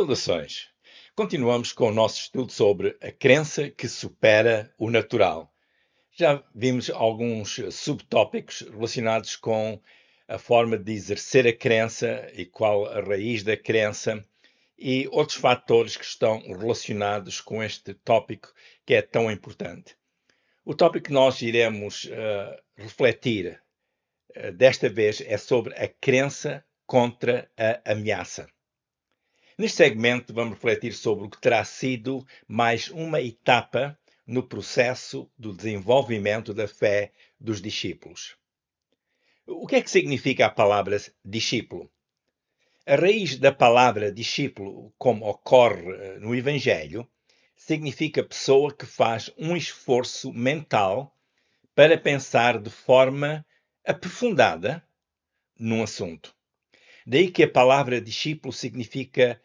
Saudações! Continuamos com o nosso estudo sobre a crença que supera o natural. Já vimos alguns subtópicos relacionados com a forma de exercer a crença e qual a raiz da crença e outros fatores que estão relacionados com este tópico que é tão importante. O tópico que nós iremos refletir desta vez é sobre a crença contra a ameaça. Neste segmento, vamos refletir sobre o que terá sido mais uma etapa no processo do desenvolvimento da fé dos discípulos. O que é que significa a palavra discípulo? A raiz da palavra discípulo, como ocorre no Evangelho, significa pessoa que faz um esforço mental para pensar de forma aprofundada num assunto. Daí que a palavra discípulo significa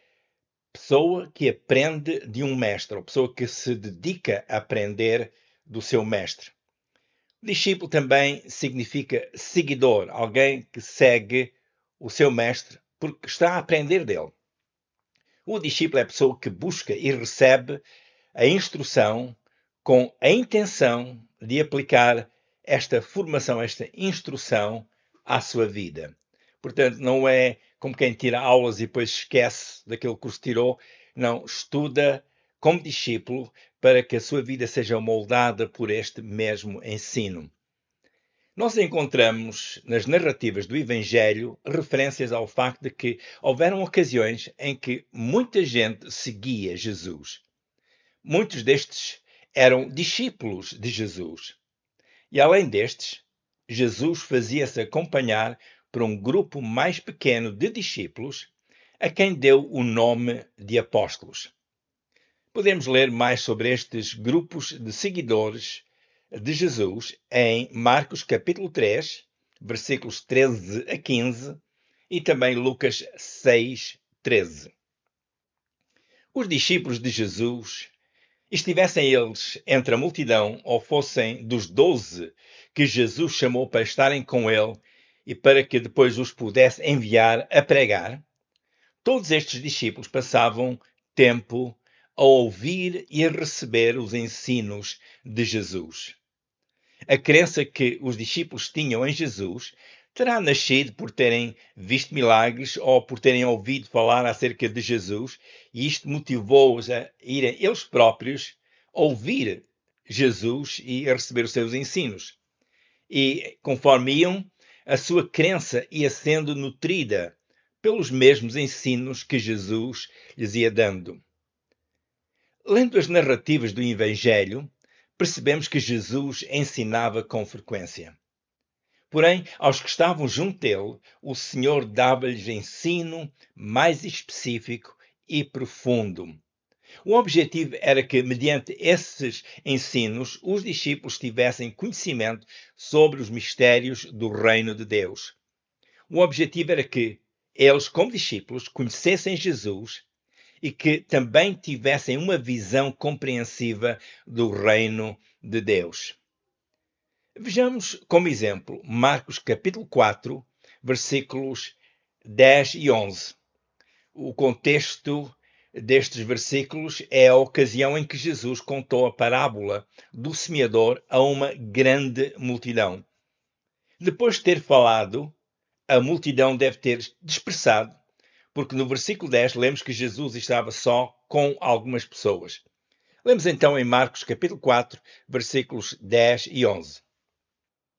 pessoa que aprende de um mestre, ou pessoa que se dedica a aprender do seu mestre. Discípulo também significa seguidor, alguém que segue o seu mestre porque está a aprender dele. O discípulo é a pessoa que busca e recebe a instrução com a intenção de aplicar esta formação, esta instrução à sua vida. Portanto, não é como quem tira aulas e depois esquece daquele curso que tirou. Não, estuda como discípulo para que a sua vida seja moldada por este mesmo ensino. Nós encontramos nas narrativas do Evangelho referências ao facto de que houveram ocasiões em que muita gente seguia Jesus. Muitos destes eram discípulos de Jesus. E além destes, Jesus fazia-se acompanhar por um grupo mais pequeno de discípulos, a quem deu o nome de apóstolos. Podemos ler mais sobre estes grupos de seguidores de Jesus em Marcos capítulo 3, versículos 13 a 15 e também Lucas 6, 13. Os discípulos de Jesus, estivessem eles entre a multidão ou fossem dos 12 que Jesus chamou para estarem com ele e para que depois os pudesse enviar a pregar, todos estes discípulos passavam tempo a ouvir e a receber os ensinos de Jesus. A crença que os discípulos tinham em Jesus terá nascido por terem visto milagres ou por terem ouvido falar acerca de Jesus, e isto motivou-os a irem eles próprios ouvir Jesus e a receber os seus ensinos. E conforme iam, a sua crença ia sendo nutrida pelos mesmos ensinos que Jesus lhes ia dando. Lendo as narrativas do Evangelho, percebemos que Jesus ensinava com frequência. Porém, aos que estavam junto dele, o Senhor dava-lhes ensino mais específico e profundo. O objetivo era que, mediante esses ensinos, os discípulos tivessem conhecimento sobre os mistérios do reino de Deus. O objetivo era que eles, como discípulos, conhecessem Jesus e que também tivessem uma visão compreensiva do reino de Deus. Vejamos como exemplo Marcos capítulo 4, versículos 10 e 11. O contexto destes versículos é a ocasião em que Jesus contou a parábola do semeador a uma grande multidão. Depois de ter falado, a multidão deve ter dispersado, porque no versículo 10 lemos que Jesus estava só com algumas pessoas. Lemos então em Marcos capítulo 4, versículos 10 e 11.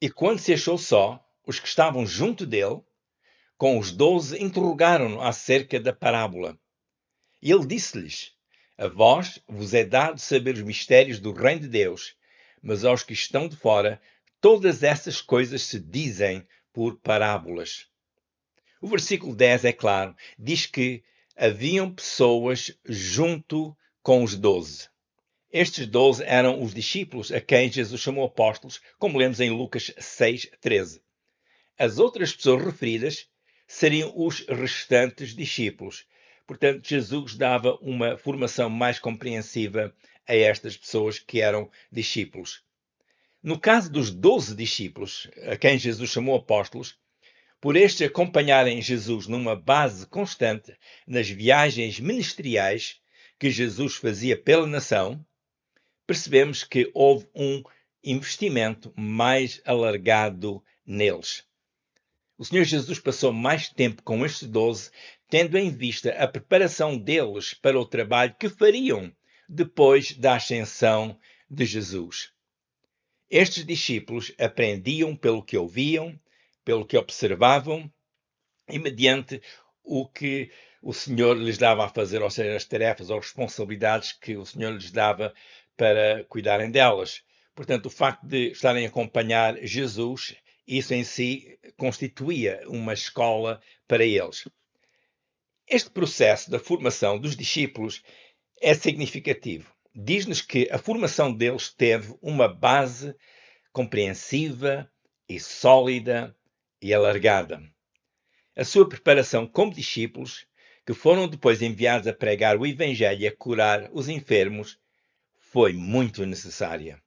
E quando se achou só, os que estavam junto dele, com os 12, interrogaram-no acerca da parábola. E ele disse-lhes: A vós vos é dado saber os mistérios do reino de Deus, mas aos que estão de fora, todas essas coisas se dizem por parábolas. O versículo 10 é claro, diz que haviam pessoas junto com os 12. Estes 12 eram os discípulos a quem Jesus chamou apóstolos, como lemos em Lucas 6, 13. As outras pessoas referidas seriam os restantes discípulos. Portanto, Jesus dava uma formação mais compreensiva a estas pessoas que eram discípulos. No caso dos 12 discípulos, a quem Jesus chamou apóstolos, Por estes acompanharem Jesus numa base constante nas viagens ministeriais que Jesus fazia pela nação, percebemos que houve um investimento mais alargado neles. O Senhor Jesus passou mais tempo com estes 12, tendo em vista a preparação deles para o trabalho que fariam depois da ascensão de Jesus. Estes discípulos aprendiam pelo que ouviam, pelo que observavam e mediante o que o Senhor lhes dava a fazer, ou seja, as tarefas ou responsabilidades que o Senhor lhes dava para cuidarem delas. Portanto, o facto de estarem a acompanhar Jesus, isso em si constituía uma escola para eles. Este processo da formação dos discípulos é significativo. Diz-nos que a formação deles teve uma base compreensiva e sólida e alargada. A sua preparação como discípulos, que foram depois enviados a pregar o Evangelho e a curar os enfermos, foi muito necessária.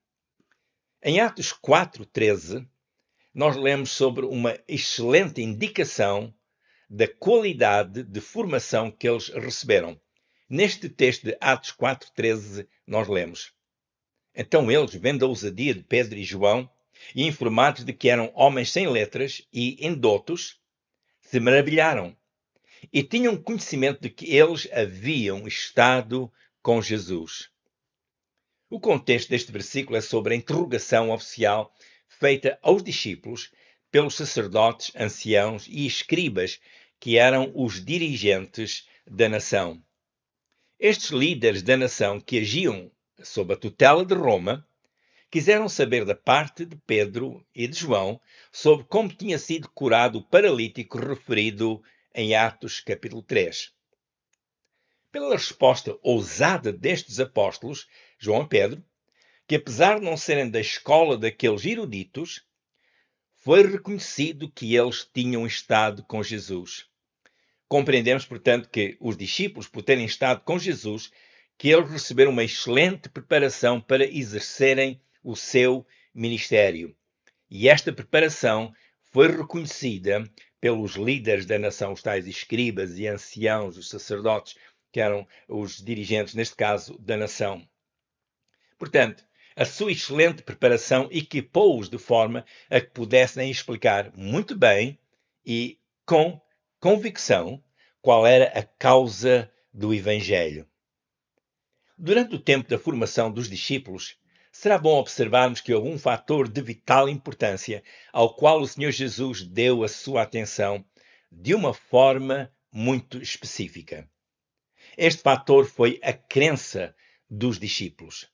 Em Atos 4:13, nós lemos sobre uma excelente indicação da qualidade de formação que eles receberam. Neste texto de Atos 4:13, nós lemos: Então eles, vendo a ousadia de Pedro e João, e informados de que eram homens sem letras e indotos, se maravilharam e tinham conhecimento de que eles haviam estado com Jesus. O contexto deste versículo é sobre a interrogação oficial feita aos discípulos pelos sacerdotes, anciãos e escribas, que eram os dirigentes da nação. Estes líderes da nação, que agiam sob a tutela de Roma, quiseram saber da parte de Pedro e de João sobre como tinha sido curado o paralítico referido em Atos capítulo 3. Pela resposta ousada destes apóstolos, João e Pedro, que apesar de não serem da escola daqueles eruditos, foi reconhecido que eles tinham estado com Jesus. Compreendemos, portanto, que os discípulos, por terem estado com Jesus, que eles receberam uma excelente preparação para exercerem o seu ministério. E esta preparação foi reconhecida pelos líderes da nação, os tais escribas e anciãos, os sacerdotes, que eram os dirigentes, neste caso, da nação. Portanto, a sua excelente preparação equipou-os de forma a que pudessem explicar muito bem e com convicção qual era a causa do Evangelho. Durante o tempo da formação dos discípulos, será bom observarmos que houve um fator de vital importância ao qual o Senhor Jesus deu a sua atenção de uma forma muito específica. Este fator foi a crença dos discípulos.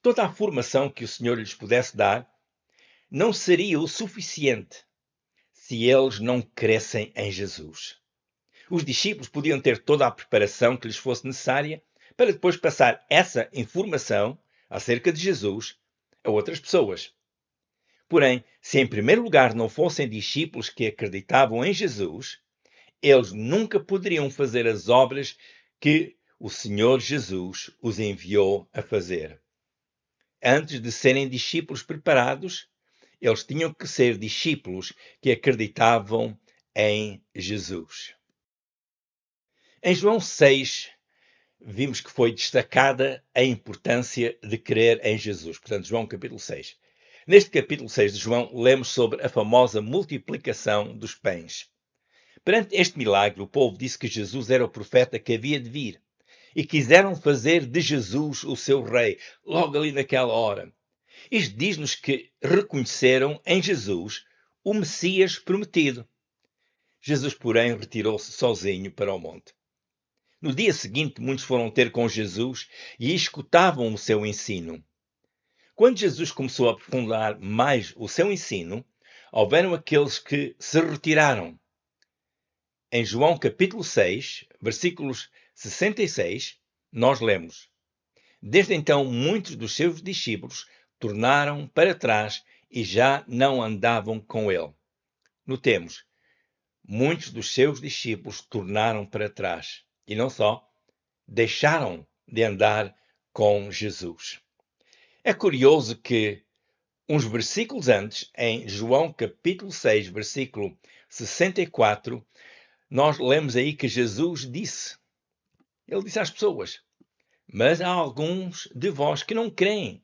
Toda a formação que o Senhor lhes pudesse dar não seria o suficiente se eles não crescem em Jesus. Os discípulos podiam ter toda a preparação que lhes fosse necessária para depois passar essa informação acerca de Jesus a outras pessoas. Porém, se em primeiro lugar não fossem discípulos que acreditavam em Jesus, eles nunca poderiam fazer as obras que o Senhor Jesus os enviou a fazer. Antes de serem discípulos preparados, eles tinham que ser discípulos que acreditavam em Jesus. Em João 6, vimos que foi destacada a importância de crer em Jesus. Portanto, João capítulo 6. Neste capítulo 6 de João, lemos sobre a famosa multiplicação dos pães. Perante este milagre, o povo disse que Jesus era o profeta que havia de vir e quiseram fazer de Jesus o seu rei, logo ali naquela hora. Isto diz-nos que reconheceram em Jesus o Messias prometido. Jesus, porém, retirou-se sozinho para o monte. No dia seguinte, muitos foram ter com Jesus e escutavam o seu ensino. Quando Jesus começou a aprofundar mais o seu ensino, houveram aqueles que se retiraram. Em João capítulo 6, versículos 66, nós lemos: Desde então, muitos dos seus discípulos tornaram para trás e já não andavam com ele. Notemos, muitos dos seus discípulos tornaram para trás. E não só, deixaram de andar com Jesus. É curioso que Uns versículos antes, em João capítulo 6, versículo 64, nós lemos aí que Jesus disse, ele disse às pessoas, mas há alguns de vós que não creem.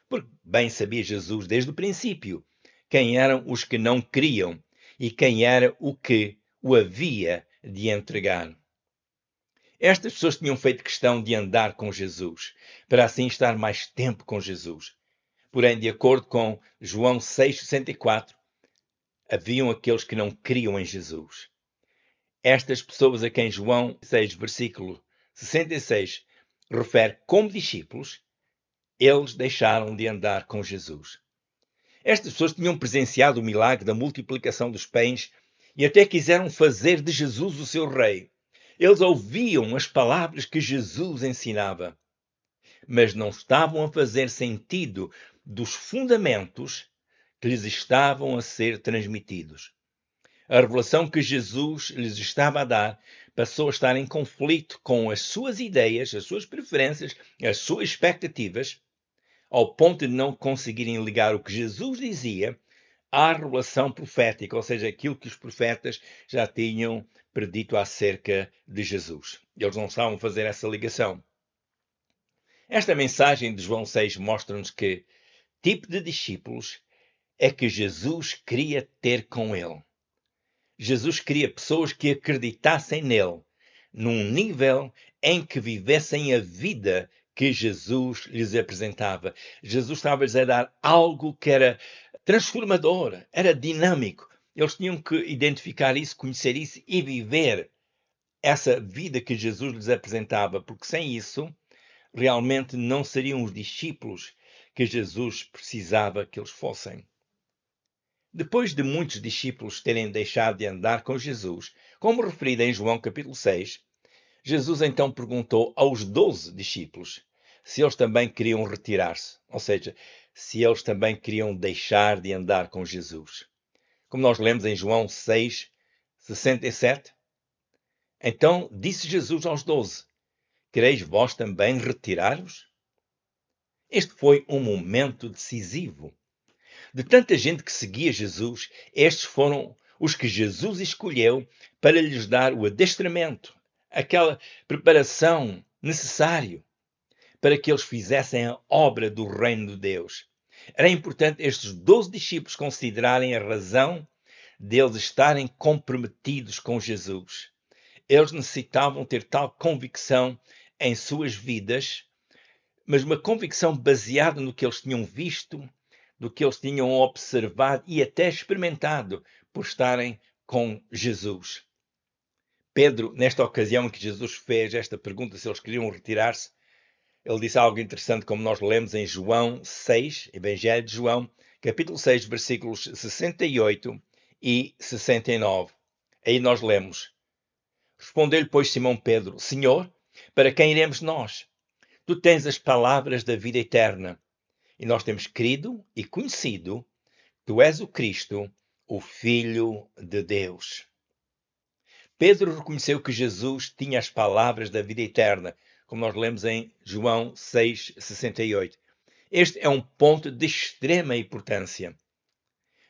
Porque bem sabia Jesus desde o princípio quem eram os que não criam e quem era o que o havia de entregar. Estas pessoas tinham feito questão de andar com Jesus, para assim estar mais tempo com Jesus. Porém, de acordo com João 6,64, haviam aqueles que não criam em Jesus. Estas pessoas a quem João 6, versículo 66, refere como discípulos, eles deixaram de andar com Jesus. Estas pessoas tinham presenciado o milagre da multiplicação dos pães e até quiseram fazer de Jesus o seu rei. Eles ouviam as palavras que Jesus ensinava, mas não estavam a fazer sentido dos fundamentos que lhes estavam a ser transmitidos. A revelação que Jesus lhes estava a dar passou a estar em conflito com as suas ideias, as suas preferências, as suas expectativas, ao ponto de não conseguirem ligar o que Jesus dizia à revelação profética, ou seja, aquilo que os profetas já tinham predito acerca de Jesus. Eles não estavam a fazer essa ligação. Esta mensagem de João 6 mostra-nos que tipo de discípulos é que Jesus queria ter com ele. Jesus queria pessoas que acreditassem nele, num nível em que vivessem a vida que Jesus lhes apresentava. Jesus estava-lhes a dar algo que era transformador, era dinâmico. Eles tinham que identificar isso, conhecer isso e viver essa vida que Jesus lhes apresentava, porque sem isso, realmente não seriam os discípulos que Jesus precisava que eles fossem. Depois de muitos discípulos terem deixado de andar com Jesus, como referido em João capítulo 6, Jesus então perguntou aos 12 discípulos se eles também queriam retirar-se, ou seja, se eles também queriam deixar de andar com Jesus. Como nós lemos em João 6, 67, então disse Jesus aos 12, quereis vós também retirar-vos? Este foi um momento decisivo. De tanta gente que seguia Jesus, estes foram os que Jesus escolheu para lhes dar o adestramento, aquela preparação necessária para que eles fizessem a obra do reino de Deus. Era importante estes 12 discípulos considerarem a razão deles estarem comprometidos com Jesus. Eles necessitavam ter tal convicção em suas vidas, mas uma convicção baseada no que eles tinham visto, do que eles tinham observado e até experimentado por estarem com Jesus. Pedro, nesta ocasião em que Jesus fez esta pergunta se eles queriam retirar-se, ele disse algo interessante, como nós lemos em João 6, Evangelho de João, capítulo 6, versículos 68 e 69. Aí nós lemos, respondeu-lhe, pois, Simão Pedro, Senhor, para quem iremos nós? Tu tens as palavras da vida eterna. E nós temos crido e conhecido que tu és o Cristo, o Filho de Deus. Pedro reconheceu que Jesus tinha as palavras da vida eterna, como nós lemos em João 6,68. Este é um ponto de extrema importância.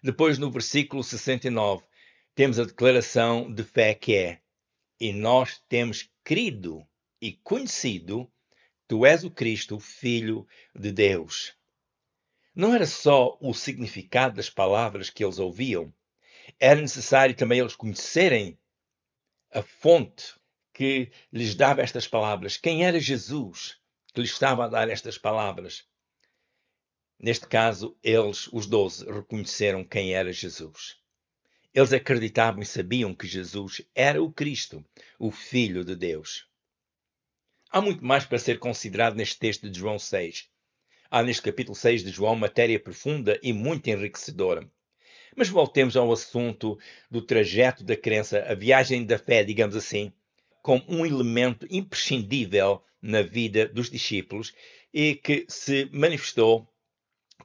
Depois, no versículo 69, temos a declaração de fé que é: e nós temos crido e conhecido que tu és o Cristo, o Filho de Deus. Não era só o significado das palavras que eles ouviam, era necessário também eles conhecerem a fonte que lhes dava estas palavras. Quem era Jesus que lhes estava a dar estas palavras? Neste caso, eles, os 12, reconheceram quem era Jesus. Eles acreditavam e sabiam que Jesus era o Cristo, o Filho de Deus. Há muito mais para ser considerado neste texto de João 6. Há neste capítulo 6 de João matéria profunda e muito enriquecedora. Mas voltemos ao assunto do trajeto da crença, a viagem da fé, digamos assim, como um elemento imprescindível na vida dos discípulos e que se manifestou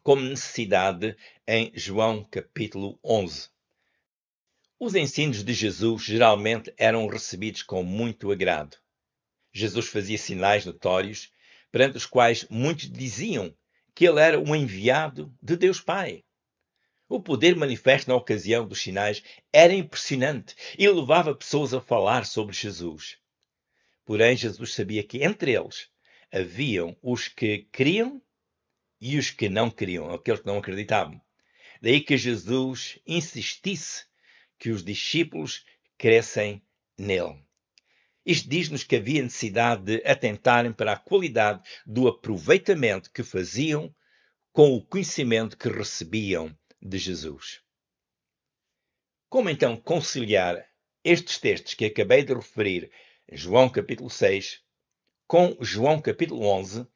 como necessidade em João capítulo 11. Os ensinos de Jesus geralmente eram recebidos com muito agrado. Jesus fazia sinais notórios, perante os quais muitos diziam que ele era um enviado de Deus Pai. O poder manifesto na ocasião dos sinais era impressionante e levava pessoas a falar sobre Jesus. Porém, Jesus sabia que entre eles haviam os que criam e os que não queriam, aqueles que não acreditavam. Daí que Jesus insistisse que os discípulos crescem nele. Isto diz-nos que havia necessidade de atentarem para a qualidade do aproveitamento que faziam com o conhecimento que recebiam de Jesus. Como então conciliar estes textos que acabei de referir, João capítulo 6, com João capítulo 11,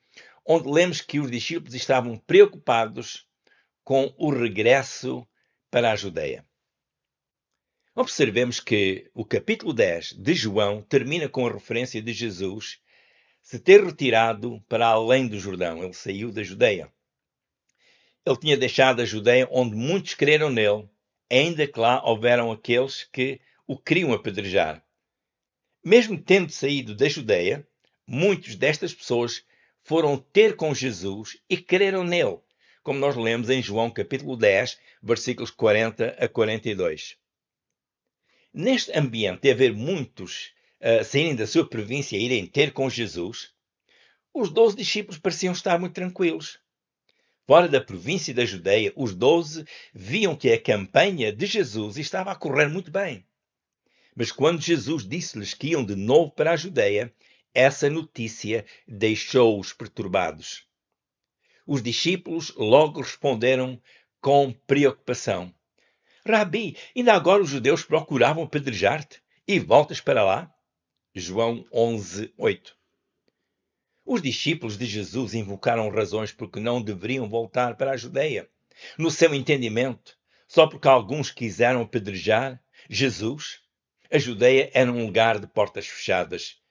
onde lemos que os discípulos estavam preocupados com o regresso para a Judeia? Observemos que o capítulo 10 de João termina com a referência de Jesus se ter retirado para além do Jordão. Ele saiu da Judeia. Ele tinha deixado a Judeia, onde muitos creram nele, ainda que lá houveram aqueles que o queriam apedrejar. Mesmo tendo saído da Judeia, muitos destas pessoas foram ter com Jesus e creram nele, como nós lemos em João capítulo 10, versículos 40 a 42. Neste ambiente de haver muitos saírem da sua província e irem ter com Jesus, os 12 discípulos pareciam estar muito tranquilos. Fora da província da Judeia, os 12 viam que a campanha de Jesus estava a correr muito bem. Mas quando Jesus disse-lhes que iam de novo para a Judeia, essa notícia deixou-os perturbados. Os discípulos logo responderam com preocupação: Rabi, ainda agora os judeus procuravam apedrejar-te e voltas para lá? João 11, 8. Os discípulos de Jesus invocaram razões porque não deveriam voltar para a Judeia. No seu entendimento, só porque alguns quiseram apedrejar Jesus, a Judeia era um lugar de portas fechadas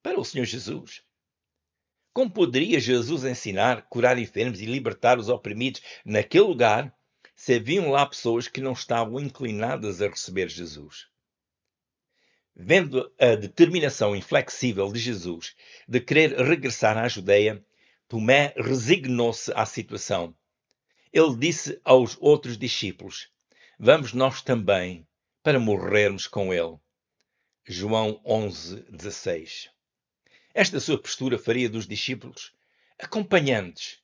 para o Senhor Jesus. Como poderia Jesus ensinar, curar enfermos e libertar os oprimidos naquele lugar se haviam lá pessoas que não estavam inclinadas a receber Jesus? Vendo a determinação inflexível de Jesus de querer regressar à Judeia, Tomé resignou-se à situação. Ele disse aos outros discípulos: Vamos nós também para morrermos com ele. João 11, 16. Esta sua postura faria dos discípulos acompanhantes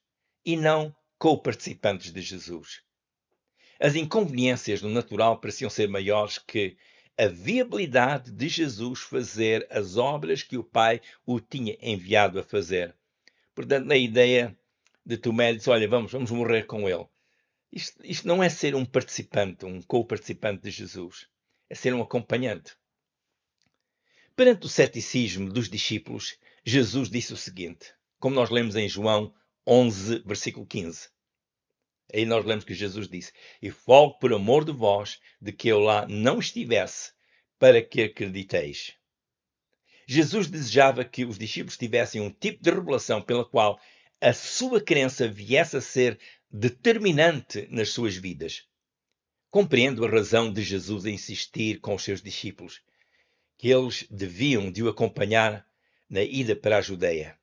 e não co-participantes de Jesus. As inconveniências no natural pareciam ser maiores que a viabilidade de Jesus fazer as obras que o Pai o tinha enviado a fazer. Portanto, na ideia de Tomé, ele disse, olha, vamos morrer com ele. Isto não é ser um participante, um co-participante de Jesus. É ser um acompanhante. Perante o ceticismo dos discípulos, Jesus disse o seguinte, como nós lemos em João 11, versículo 15. Aí nós lemos que Jesus disse, e folgo por amor de vós, de que eu lá não estivesse, para que acrediteis. Jesus desejava que os discípulos tivessem um tipo de revelação pela qual a sua crença viesse a ser determinante nas suas vidas. Compreendo a razão de Jesus insistir com os seus discípulos, que eles deviam de o acompanhar na ida para a Judeia.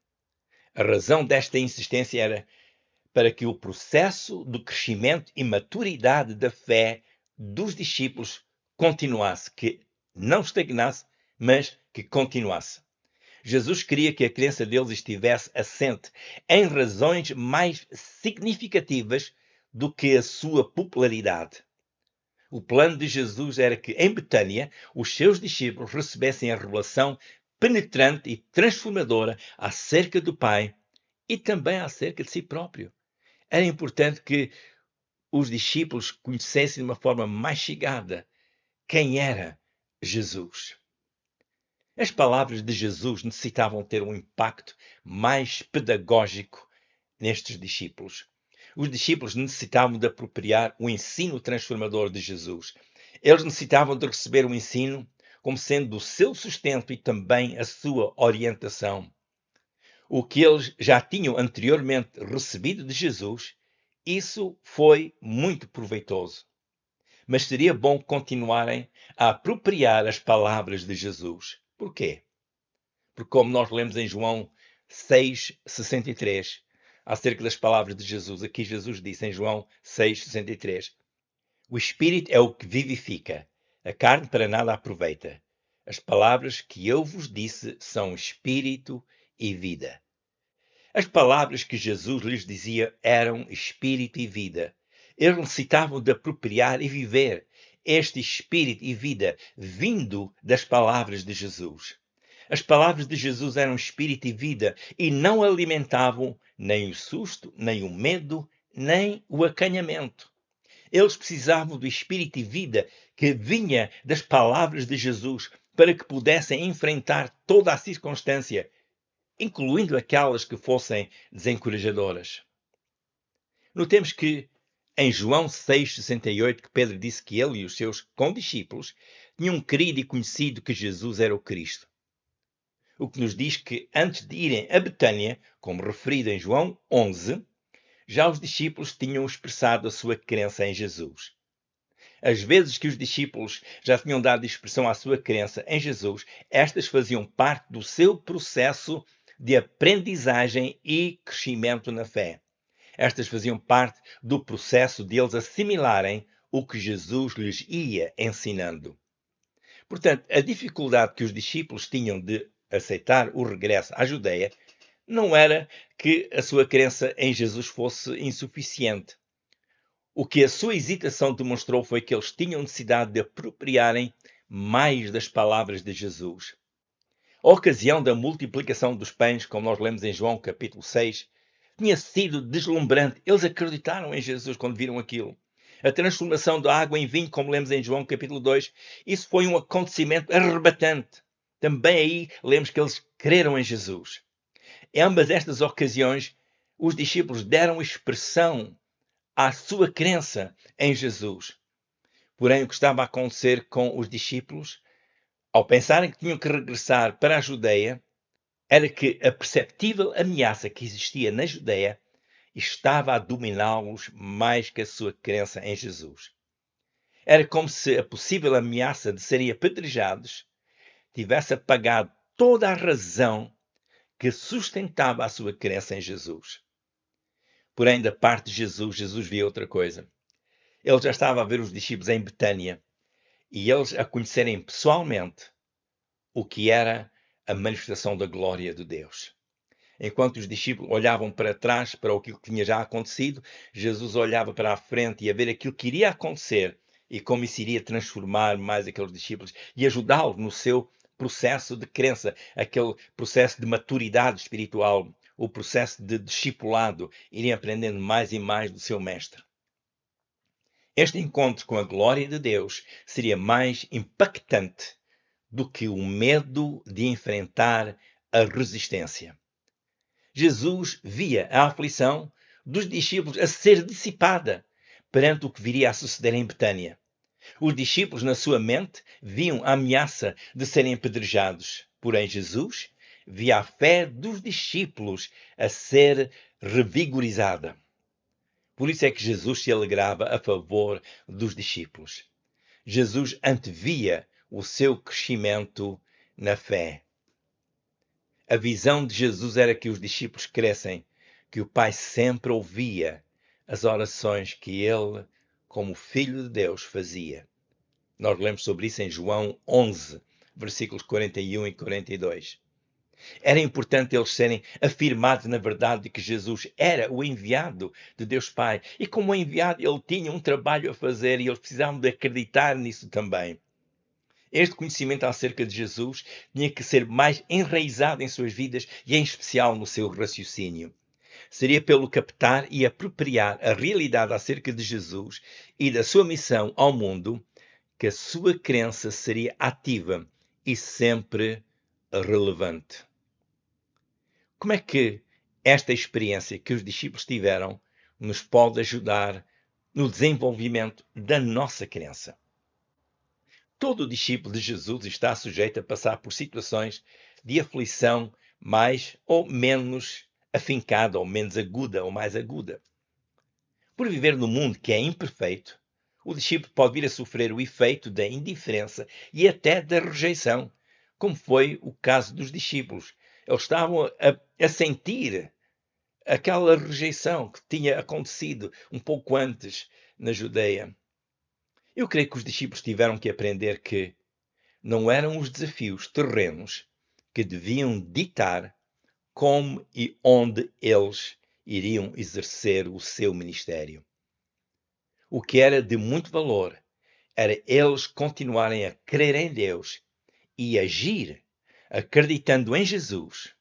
A razão desta insistência era para que o processo de crescimento e maturidade da fé dos discípulos continuasse, que não estagnasse, mas que continuasse. Jesus queria que a crença deles estivesse assente em razões mais significativas do que a sua popularidade. O plano de Jesus era que, em Betânia, os seus discípulos recebessem a revelação penetrante e transformadora acerca do Pai e também acerca de si próprio. Era importante que os discípulos conhecessem de uma forma mais chegada quem era Jesus. As palavras de Jesus necessitavam ter um impacto mais pedagógico nestes discípulos. Os discípulos necessitavam de apropriar o ensino transformador de Jesus. Eles necessitavam de receber o ensino como sendo o seu sustento e também a sua orientação. O que eles já tinham anteriormente recebido de Jesus, isso foi muito proveitoso. Mas seria bom continuarem a apropriar as palavras de Jesus. Por quê? Porque, como nós lemos em João 6,63, acerca das palavras de Jesus. Aqui Jesus disse em João 6,63: O Espírito é o que vivifica, a carne para nada aproveita. As palavras que eu vos disse são Espírito e vida. As palavras que Jesus lhes dizia eram Espírito e vida. Eles necessitavam de apropriar e viver este Espírito e vida vindo das palavras de Jesus. As palavras de Jesus eram Espírito e vida e não alimentavam nem o susto, nem o medo, nem o acanhamento. Eles precisavam do Espírito e vida que vinha das palavras de Jesus para que pudessem enfrentar toda a circunstância, incluindo aquelas que fossem desencorajadoras. Notemos que em João 6,68, que Pedro disse que ele e os seus condiscípulos tinham querido e conhecido que Jesus era o Cristo. O que nos diz que antes de irem a Betânia, como referido em João 11, já os discípulos tinham expressado a sua crença em Jesus. As vezes que os discípulos já tinham dado expressão à sua crença em Jesus, estas faziam parte do seu processo de aprendizagem e crescimento na fé. Estas faziam parte do processo de eles assimilarem o que Jesus lhes ia ensinando. Portanto, a dificuldade que os discípulos tinham de aceitar o regresso à Judeia não era que a sua crença em Jesus fosse insuficiente. O que a sua hesitação demonstrou foi que eles tinham necessidade de apropriarem mais das palavras de Jesus. A ocasião da multiplicação dos pães, como nós lemos em João capítulo 6, tinha sido deslumbrante. Eles acreditaram em Jesus quando viram aquilo. A transformação da água em vinho, como lemos em João capítulo 2, isso foi um acontecimento arrebatante. Também aí lemos que eles creram em Jesus. Em ambas estas ocasiões, os discípulos deram expressão à sua crença em Jesus. Porém, o que estava a acontecer com os discípulos, ao pensarem que tinham que regressar para a Judeia, era que a perceptível ameaça que existia na Judeia estava a dominá-los mais que a sua crença em Jesus. Era como se a possível ameaça de serem apedrejados tivesse apagado toda a razão que sustentava a sua crença em Jesus. Porém, da parte de Jesus, Jesus via outra coisa. Ele já estava a ver os discípulos em Betânia e eles a conhecerem pessoalmente o que era a manifestação da glória de Deus. Enquanto os discípulos olhavam para trás, para aquilo que tinha já acontecido, Jesus olhava para a frente e a ver aquilo que iria acontecer e como isso iria transformar mais aqueles discípulos e ajudá-los no seu processo de crença, aquele processo de maturidade espiritual, o processo de discipulado, irem aprendendo mais e mais do seu mestre. Este encontro com a glória de Deus seria mais impactante do que o medo de enfrentar a resistência. Jesus via a aflição dos discípulos a ser dissipada perante o que viria a suceder em Betânia. Os discípulos, na sua mente, viam a ameaça de serem apedrejados. Porém, Jesus via a fé dos discípulos a ser revigorizada. Por isso é que Jesus se alegrava a favor dos discípulos. Jesus antevia o seu crescimento na fé. A visão de Jesus era que os discípulos crescem, que o Pai sempre ouvia as orações que ele, como Filho de Deus, fazia. Nós lemos sobre isso em João 11, versículos 41 e 42. Era importante eles serem afirmados na verdade de que Jesus era o enviado de Deus Pai. E como enviado, ele tinha um trabalho a fazer e eles precisavam de acreditar nisso também. Este conhecimento acerca de Jesus tinha que ser mais enraizado em suas vidas e em especial no seu raciocínio. Seria pelo captar e apropriar a realidade acerca de Jesus e da sua missão ao mundo que a sua crença seria ativa e sempre relevante. Como é que esta experiência que os discípulos tiveram nos pode ajudar no desenvolvimento da nossa crença? Todo discípulo de Jesus está sujeito a passar por situações de aflição mais ou menos afincada, ou menos aguda, ou mais aguda. Por viver num mundo que é imperfeito, o discípulo pode vir a sofrer o efeito da indiferença e até da rejeição, como foi o caso dos discípulos. Eles estavam a sentir aquela rejeição que tinha acontecido um pouco antes na Judeia. Eu creio que os discípulos tiveram que aprender que não eram os desafios terrenos que deviam ditar como e onde eles iriam exercer o seu ministério. O que era de muito valor era eles continuarem a crer em Deus e agir acreditando em Jesus.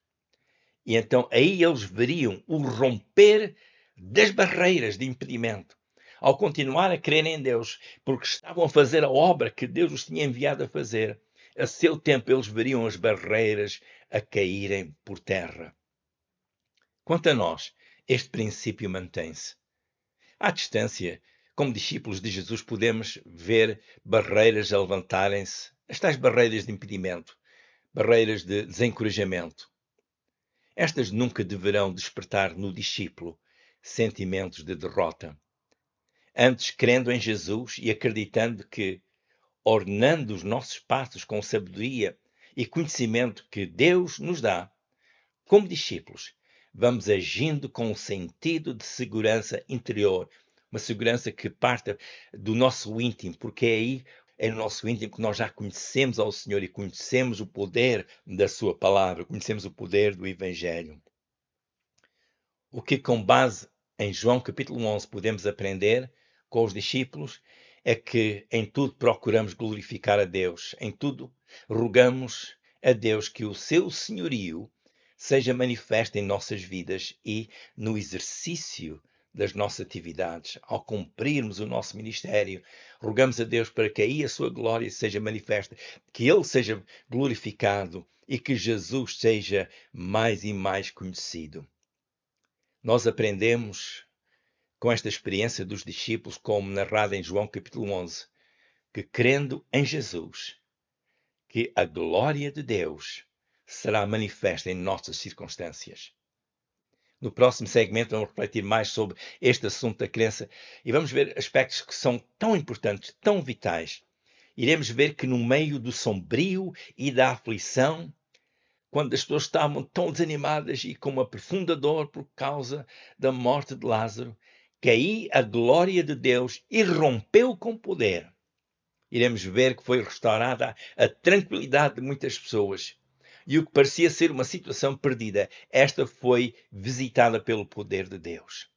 E então aí eles veriam o romper das barreiras de impedimento. Ao continuar a crer em Deus, porque estavam a fazer a obra que Deus os tinha enviado a fazer, a seu tempo eles veriam as barreiras a caírem por terra. Quanto a nós, este princípio mantém-se. À distância, como discípulos de Jesus, podemos ver barreiras a levantarem-se, as tais barreiras de impedimento, barreiras de desencorajamento. Estas nunca deverão despertar no discípulo sentimentos de derrota. Antes, crendo em Jesus e acreditando que, ordenando os nossos passos com sabedoria e conhecimento que Deus nos dá, como discípulos, vamos agindo com um sentido de segurança interior, uma segurança que parta do nosso íntimo, porque é no nosso íntimo que nós já conhecemos ao Senhor e conhecemos o poder da sua palavra, conhecemos o poder do Evangelho. O que, com base em João capítulo 11, podemos aprender com os discípulos é que em tudo procuramos glorificar a Deus, em tudo rogamos a Deus que o seu senhorio seja manifesto em nossas vidas e no exercício das nossas atividades, ao cumprirmos o nosso ministério, rogamos a Deus para que aí a sua glória seja manifesta, que Ele seja glorificado e que Jesus seja mais e mais conhecido. Nós aprendemos com esta experiência dos discípulos, como narrada em João capítulo 11, que crendo em Jesus, que a glória de Deus será manifesta em nossas circunstâncias. No próximo segmento vamos refletir mais sobre este assunto da crença e vamos ver aspectos que são tão importantes, tão vitais. Iremos ver que no meio do sombrio e da aflição, quando as pessoas estavam tão desanimadas e com uma profunda dor por causa da morte de Lázaro, que aí a glória de Deus irrompeu com poder. Iremos ver que foi restaurada a tranquilidade de muitas pessoas. E o que parecia ser uma situação perdida, esta foi visitada pelo poder de Deus.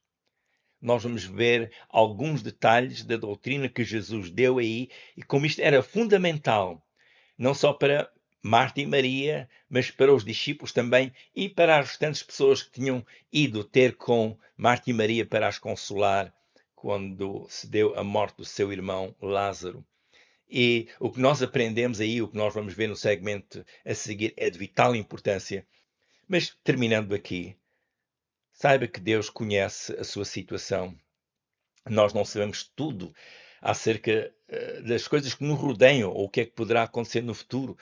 Nós vamos ver alguns detalhes da doutrina que Jesus deu aí e como isto era fundamental, não só para Marta e Maria, mas para os discípulos também e para as restantes pessoas que tinham ido ter com Marta e Maria para as consolar quando se deu a morte do seu irmão Lázaro. E o que nós aprendemos aí, o que nós vamos ver no segmento a seguir, é de vital importância. Mas terminando aqui, saiba que Deus conhece a sua situação. Nós não sabemos tudo acerca das coisas que nos rodeiam ou o que é que poderá acontecer no futuro.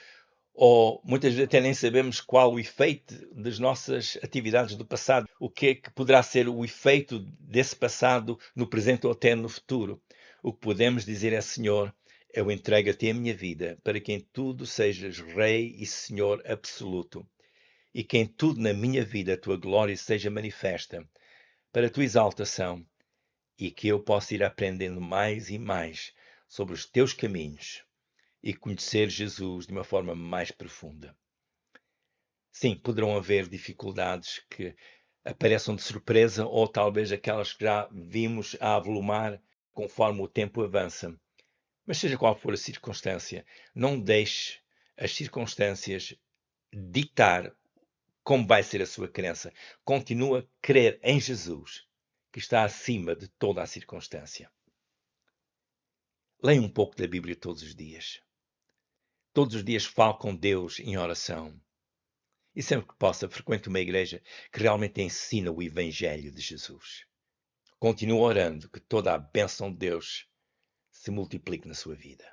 Ou muitas vezes até nem sabemos qual o efeito das nossas atividades do passado, o que é que poderá ser o efeito desse passado no presente ou até no futuro. O que podemos dizer é, Senhor, eu entrego a Ti a minha vida, para que em tudo sejas Rei e Senhor absoluto, e que em tudo na minha vida a Tua glória seja manifesta, para a Tua exaltação, e que eu possa ir aprendendo mais e mais sobre os Teus caminhos e conhecer Jesus de uma forma mais profunda. Sim, poderão haver dificuldades que apareçam de surpresa ou talvez aquelas que já vimos a avolumar conforme o tempo avança. Mas seja qual for a circunstância, não deixe as circunstâncias ditar como vai ser a sua crença. Continua a crer em Jesus, que está acima de toda a circunstância. Leia um pouco da Bíblia todos os dias. Todos os dias fale com Deus em oração. E sempre que possa, frequente uma igreja que realmente ensina o Evangelho de Jesus. Continue orando que toda a bênção de Deus se multiplique na sua vida.